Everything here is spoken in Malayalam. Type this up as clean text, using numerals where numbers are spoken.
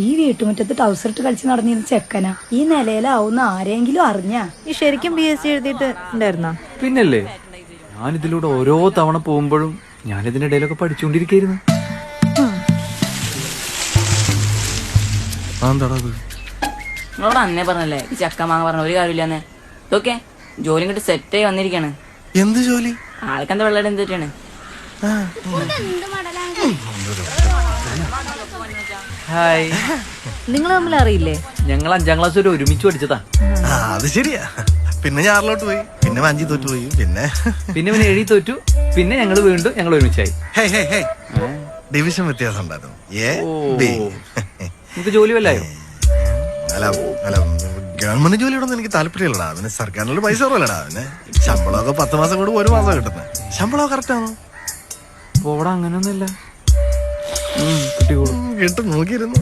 ഈ വീട്ടുമുറ്റത്ത് ടൗസർ ഇട്ട് കളിച്ച് നടന്നിരുന്ന ചെക്കനാ ഈ നിലയിലാവുന്ന ആരെങ്കിലും അറിഞ്ഞാ? ഈ ശരിക്കും BSc എഴുതിയിട്ട് ഉണ്ടായിരുന്നോ? പിന്നല്ലേ, ഞാനിതിലൂടെ ഓരോ തവണ പോകുമ്പോഴും ഞാനിതിന്റെ ഇടയിലൊക്കെ പഠിച്ചുകൊണ്ടിരിക്കുന്നു. നിങ്ങളോട് അന്നേ പറഞ്ഞല്ലേ ഈ ചക്ക മാങ്ങ പറഞ്ഞ ഒരു കാര്യമില്ലാന്ന്. ഇതൊക്കെ ജോലി കിട്ടി സെറ്റായി വന്നിരിക്കാണ്. എന്ത് ജോലി? ആൾക്കെന്താ വെള്ളം എന്തിട്ടാണ്? ഹായ്, നിങ്ങൾ തമ്മിൽ അറിയില്ലേ? ഞങ്ങൾ 5ാം ക്ലാസ് വരെ ഒരുമിച്ച് പഠിച്ചതാ. അത് ശരിയാ. പിന്നെ ഞാറിലോട്ട് പോയി, പിന്നെ വാഞ്ചി തോറ്റു പോയി, പിന്നെ പിന്നെ 7 തോറ്റു, പിന്നെ ഞങ്ങൾ വീണ്ടും ഞങ്ങൾ ഒരുമിച്ചായി. ഡിവിഷൻ വ്യത്യാസം ഉണ്ടായിരുന്നു. നമുക്ക് ജോലി വല്ലായോ? അല്ല അല്ല, ഗവൺമെന്റ് ജോലിയോടൊന്നും എനിക്ക് താല്പര്യമില്ലടാ. പിന്നെ സർക്കാരിനുള്ള പൈസ കുറവല്ലടാ. പിന്നെ ശമ്പളമൊക്കെ 10 മാസം കൂടി 1 മാസം കിട്ടുന്നത്. ശമ്പളം കറക്റ്റ് ആണോ? പോടാ, അങ്ങനെയൊന്നുമില്ല. കിട്ടിക്കോളൂ. കിട്ടും, നോക്കിയിരുന്നു.